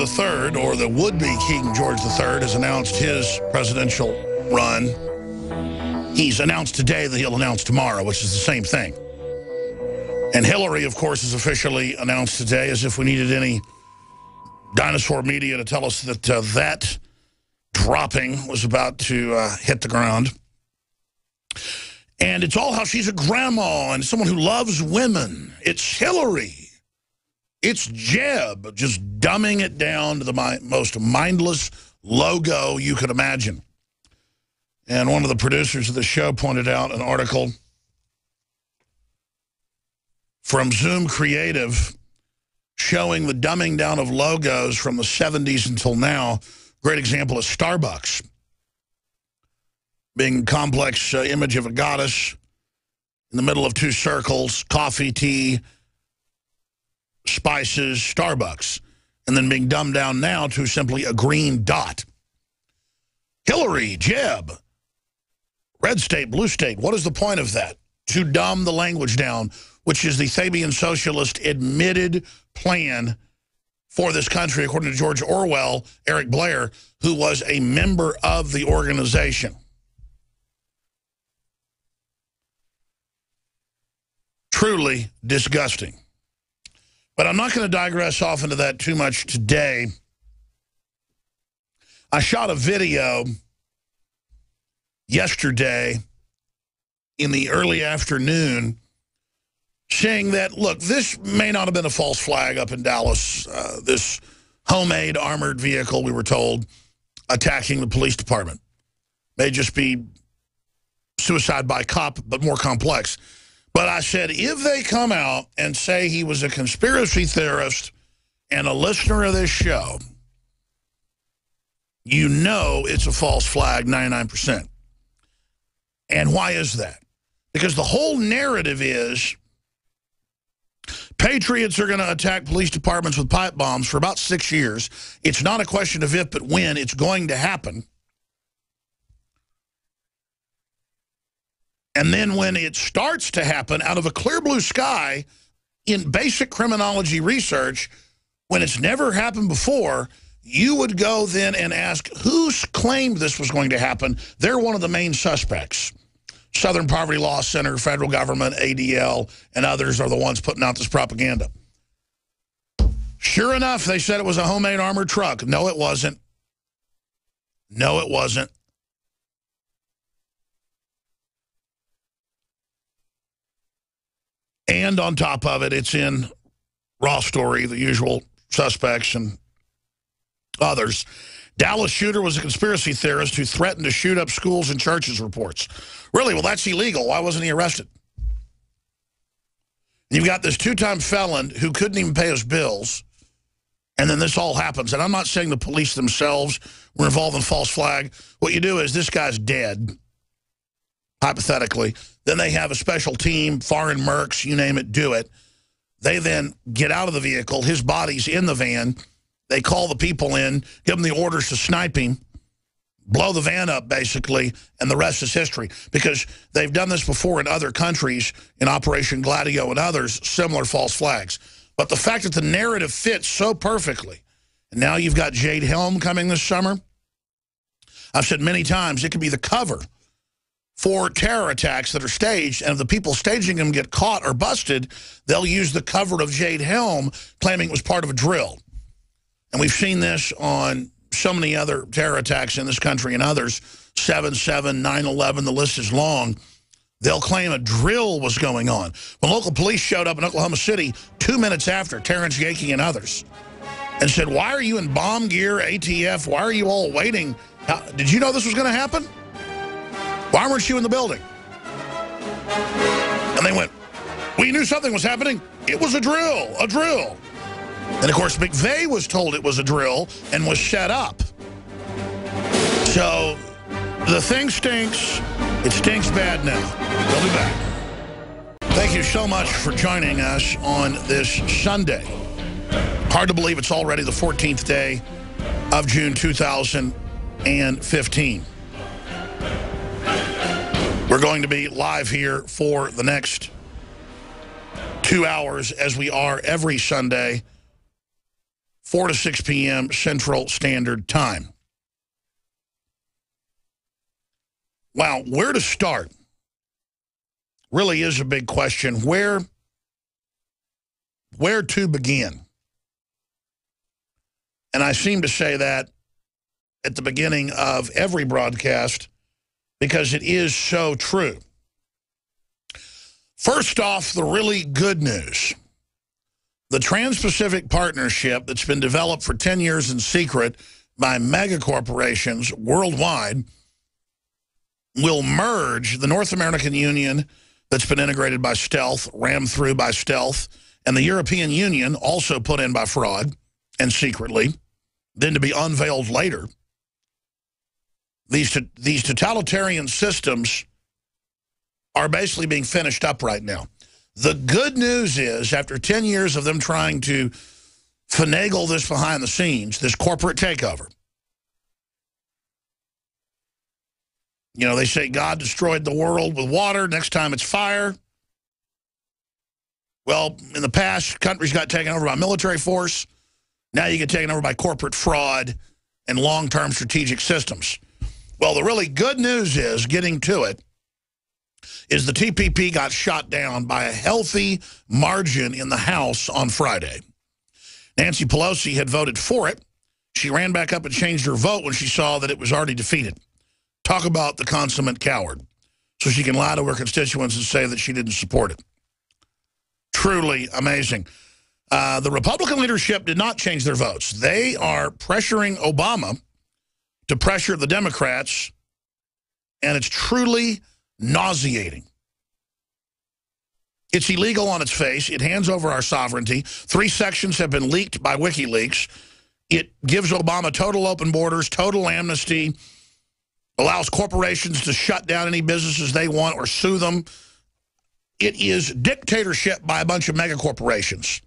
III, or the would-be King George III, has announced his presidential run. He's announced today that he'll announce tomorrow, which is the same thing. And Hillary, of course, is officially announced today, as if we needed any dinosaur media to tell us that that dropping was about to hit the ground. And it's all how she's a grandma and someone who loves women. It's Hillary. It's Jeb, just dumbing it down to the most mindless logo you could imagine. And one of the producers of the show pointed out an article from Zoom Creative showing the dumbing down of logos from the 70s until now. Great example is Starbucks being a complex image of a goddess in the middle of two circles, coffee, tea, spices, Starbucks, and then being dumbed down now to simply a green dot. Hillary, Jeb, red state, blue state. What is the point of that? To dumb the language down, which is the Fabian socialist admitted plan for this country, according to George Orwell, Eric Blair, who was a member of the organization. Truly disgusting. But I'm not going to digress off into that too much today. I shot a video yesterday in the early afternoon saying that, look, this may not have been a false flag up in Dallas, this homemade armored vehicle, we were told, attacking the police department. May just be suicide by cop, but more complex. But I said, if they come out and say he was a conspiracy theorist and a listener of this show, you know it's a false flag 99%. And why is that? Because the whole narrative is patriots are going to attack police departments with pipe bombs for about 6 years. It's not a question of if, but when. It's going to happen. And then when it starts to happen out of a clear blue sky in basic criminology research, when it's never happened before, you would go then and ask, who's claimed this was going to happen? They're one of the main suspects. Southern Poverty Law Center, federal government, ADL, and others are the ones putting out this propaganda. Sure enough, they said it was a homemade armored truck. No, it wasn't. No, it wasn't. And on top of it, it's in Raw Story, the usual suspects and others. Dallas shooter was a conspiracy theorist who threatened to shoot up schools and churches, reports. Really? Well, that's illegal. Why wasn't he arrested? You've got this two-time felon who couldn't even pay his bills, and then this all happens. And I'm not saying the police themselves were involved in false flag. What you do is this guy's dead, hypothetically. Then they have a special team, foreign mercs, you name it, do it. They then get out of the vehicle. His body's in the van. They call the people in, give them the orders to snipe him, blow the van up, basically, and the rest is history. Because they've done this before in other countries, in Operation Gladio and others, similar false flags. But the fact that the narrative fits so perfectly, and now you've got Jade Helm coming this summer. I've said many times, it could be the cover for terror attacks that are staged, and if the people staging them get caught or busted, they'll use the cover of Jade Helm, claiming it was part of a drill. And we've seen this on so many other terror attacks in this country and others, 7/7, 9/11, the list is long. They'll claim a drill was going on. When local police showed up in Oklahoma City 2 minutes after, Terrence Yakey and others, and said, why are you in bomb gear, ATF? Why are you all waiting? Did you know this was going to happen? Why weren't you in the building? And they went, we knew something was happening. It was a drill, a drill. And, of course, McVeigh was told it was a drill and was set up. So the thing stinks. It stinks bad now. We'll be back. Thank you so much for joining us on this Sunday. Hard to believe it's already the 14th day of June 2015. We're going to be live here for the next 2 hours, as we are every Sunday, 4 to 6 p.m. Central Standard Time. Wow, where to start really is a big question. Where to begin? And I seem to say that at the beginning of every broadcast because it is so true. First off, the really good news. The Trans-Pacific Partnership that's been developed for 10 years in secret by mega corporations worldwide will merge the North American Union that's been integrated by stealth, rammed through by stealth, and the European Union, also put in by fraud and secretly, then to be unveiled later. These totalitarian systems are basically being finished up right now. The good news is, after 10 years of them trying to finagle this behind the scenes, this corporate takeover, you know, they say God destroyed the world with water, next time it's fire. Well, in the past, countries got taken over by military force. Now you get taken over by corporate fraud and long-term strategic systems. Well, the really good news is, getting to it, is the TPP got shot down by a healthy margin in the House on Friday. Nancy Pelosi had voted for it. She ran back up and changed her vote when she saw that it was already defeated. Talk about the consummate coward. So she can lie to her constituents and say that she didn't support it. Truly amazing. The Republican leadership did not change their votes. They are pressuring Obama to pressure the Democrats, and it's truly nauseating. It's illegal on its face. It hands over our sovereignty. 3 sections have been leaked by WikiLeaks. It gives Obama total open borders, total amnesty, allows corporations to shut down any businesses they want or sue them. It is dictatorship by a bunch of mega corporations.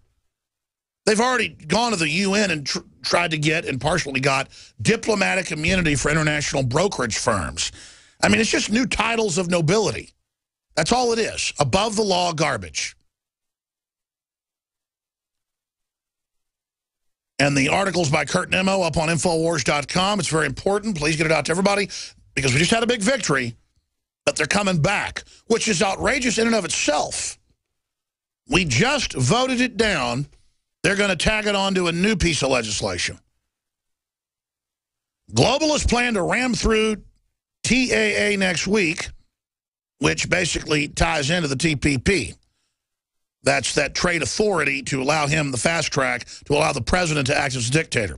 They've already gone to the UN and tried to get, and partially got, diplomatic immunity for international brokerage firms. I mean, it's just new titles of nobility. That's all it is. Above the law garbage. And the article's by Kurt Nimmo up on Infowars.com. It's very important. Please get it out to everybody, because we just had a big victory, but they're coming back, which is outrageous in and of itself. We just voted it down. They're going to tag it on to a new piece of legislation. Globalists plan to ram through TAA next week, which basically ties into the TPP. That's that trade authority to allow him the fast track to allow the president to act as a dictator.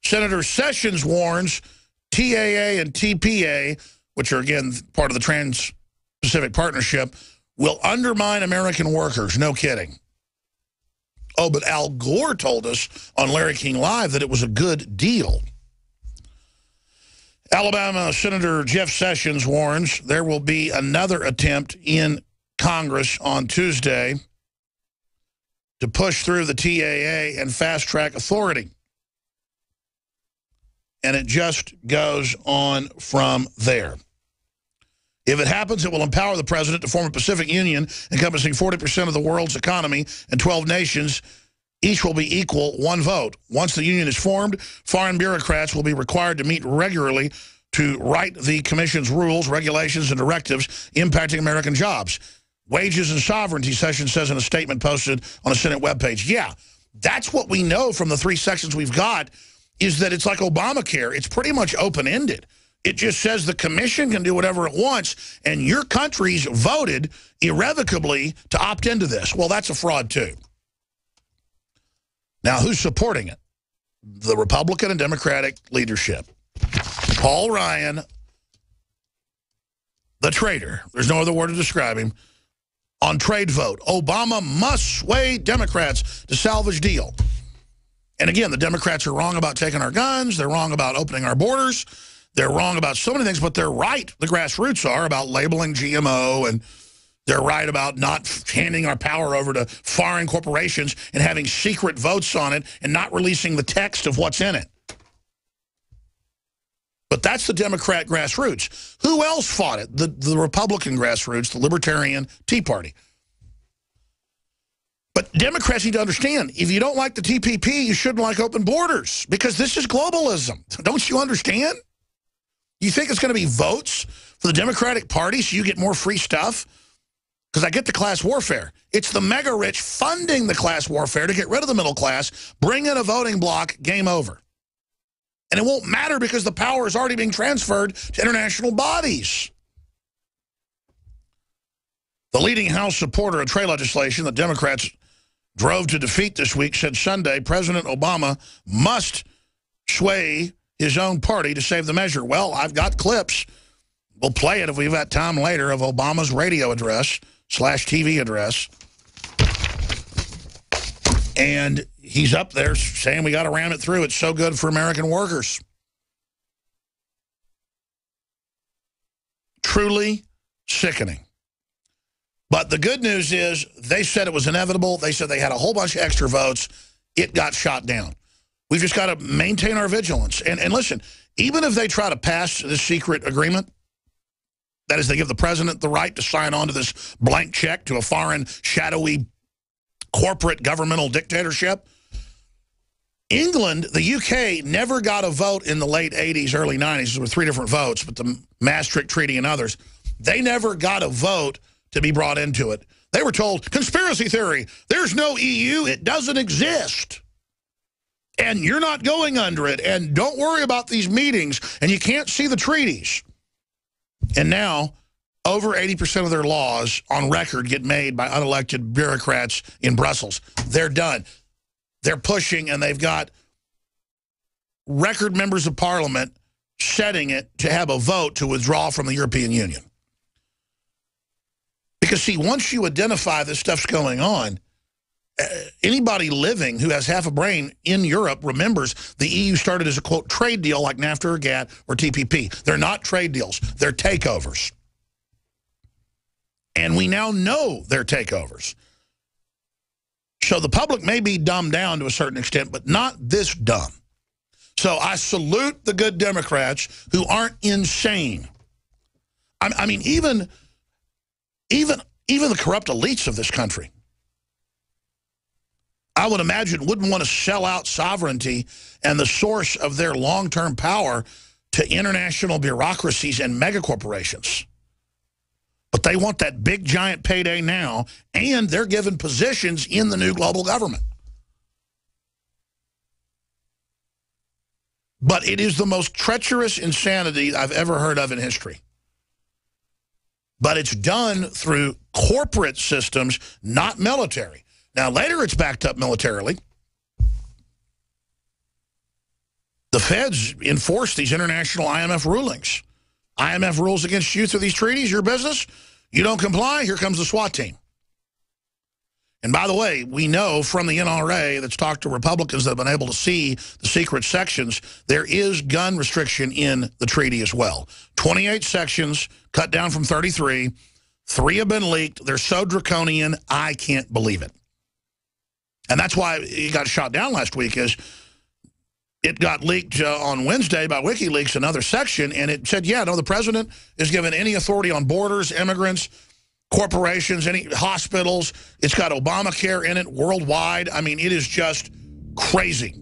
Senator Sessions warns TAA and TPA, which are, again, part of the Trans-Pacific Partnership, will undermine American workers. No kidding. Oh, but Al Gore told us on Larry King Live that it was a good deal. Alabama Senator Jeff Sessions warns there will be another attempt in Congress on Tuesday to push through the TAA and fast-track authority. And it just goes on from there. If it happens, it will empower the president to form a Pacific Union encompassing 40% of the world's economy and 12 nations. Each will be equal, one vote. Once the union is formed, foreign bureaucrats will be required to meet regularly to write the commission's rules, regulations, and directives impacting American jobs. Wages and sovereignty, Sessions says in a statement posted on a Senate webpage. Yeah, that's what we know from the 3 sections we've got, is that it's like Obamacare. It's pretty much open-ended. It just says the commission can do whatever it wants, and your country's voted irrevocably to opt into this. Well, that's a fraud, too. Now, who's supporting it? The Republican and Democratic leadership. Paul Ryan, the traitor, there's no other word to describe him, on trade vote. Obama must sway Democrats to salvage deal. And again, the Democrats are wrong about taking our guns. They're wrong about opening our borders. They're wrong about so many things, but they're right, the grassroots are, about labeling GMO, and they're right about not handing our power over to foreign corporations and having secret votes on it and not releasing the text of what's in it. But that's the Democrat grassroots. Who else fought it? The Republican grassroots, the Libertarian Tea Party. But Democrats need to understand, if you don't like the TPP, you shouldn't like open borders, because this is globalism. Don't you understand? You think it's going to be votes for the Democratic Party so you get more free stuff? Because I get the class warfare. It's the mega-rich funding the class warfare to get rid of the middle class, bring in a voting bloc, game over. And it won't matter because the power is already being transferred to international bodies. The leading House supporter of trade legislation that Democrats drove to defeat this week said Sunday President Obama must sway his own party to save the measure. Well, I've got clips. We'll play it if we've got time later of Obama's radio address / TV address. And he's up there saying we got to ram it through. It's so good for American workers. Truly sickening. But the good news is they said it was inevitable. They said they had a whole bunch of extra votes. It got shot down. We've just got to maintain our vigilance. And listen, even if they try to pass this secret agreement, that is, they give the president the right to sign on to this blank check to a foreign, shadowy, corporate governmental dictatorship. England, the UK, never got a vote in the late 80s, early 90s. There were 3 different votes, but the Maastricht Treaty and others, they never got a vote to be brought into it. They were told, conspiracy theory, there's no EU, it doesn't exist. And you're not going under it, and don't worry about these meetings, and you can't see the treaties. And now, over 80% of their laws on record get made by unelected bureaucrats in Brussels. They're done. They're pushing, and they've got record members of parliament setting it to have a vote to withdraw from the European Union. Because, see, once you identify this stuff's going on, anybody living who has half a brain in Europe remembers the EU started as a, quote, trade deal like NAFTA or GATT or TPP. They're not trade deals. They're takeovers. And we now know they're takeovers. So the public may be dumbed down to a certain extent, but not this dumb. So I salute the good Democrats who aren't insane. I mean, even the corrupt elites of this country, I would imagine, wouldn't want to sell out sovereignty and the source of their long-term power to international bureaucracies and megacorporations. But they want that big, giant payday now, and they're given positions in the new global government. But it is the most treacherous insanity I've ever heard of in history. But it's done through corporate systems, not military. Now, later it's backed up militarily. The feds enforce these international IMF rulings. IMF rules against you through these treaties, your business. You don't comply, here comes the SWAT team. And by the way, we know from the NRA that's talked to Republicans that have been able to see the secret sections, there is gun restriction in the treaty as well. 28 sections, cut down from 33. 3 have been leaked. They're so draconian, I can't believe it. And that's why it got shot down last week, is it got leaked on Wednesday by WikiLeaks, another section, and it said, yeah, no, the president is given any authority on borders, immigrants, corporations, any hospitals. It's got Obamacare in it worldwide. I mean, it is just crazy.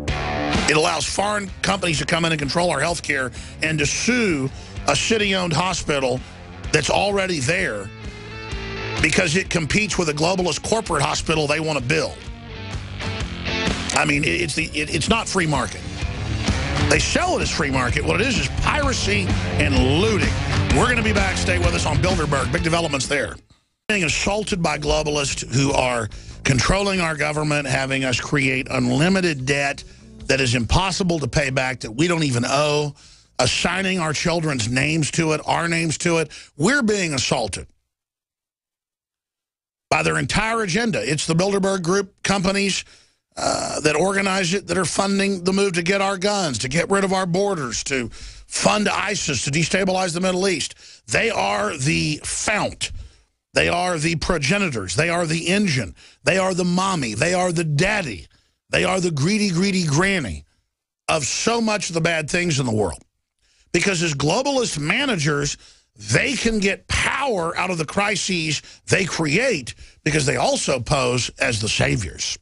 It allows foreign companies to come in and control our health care and to sue a city-owned hospital that's already there because it competes with a globalist corporate hospital they want to build. I mean, it's not free market. They sell it as free market. What it is piracy and looting. We're going to be back. Stay with us on Bilderberg. Big developments there. Being assaulted by globalists who are controlling our government, having us create unlimited debt that is impossible to pay back, that we don't even owe, assigning our children's names to it, our names to it. We're being assaulted by their entire agenda. It's the Bilderberg Group companies that organize it, that are funding the move to get our guns, to get rid of our borders, to fund ISIS, to destabilize the Middle East. They are the fount. They are the progenitors. They are the engine. They are the mommy. They are the daddy. They are the greedy, greedy granny of so much of the bad things in the world. Because as globalist managers, they can get power power out of the crises they create because they also pose as the saviors.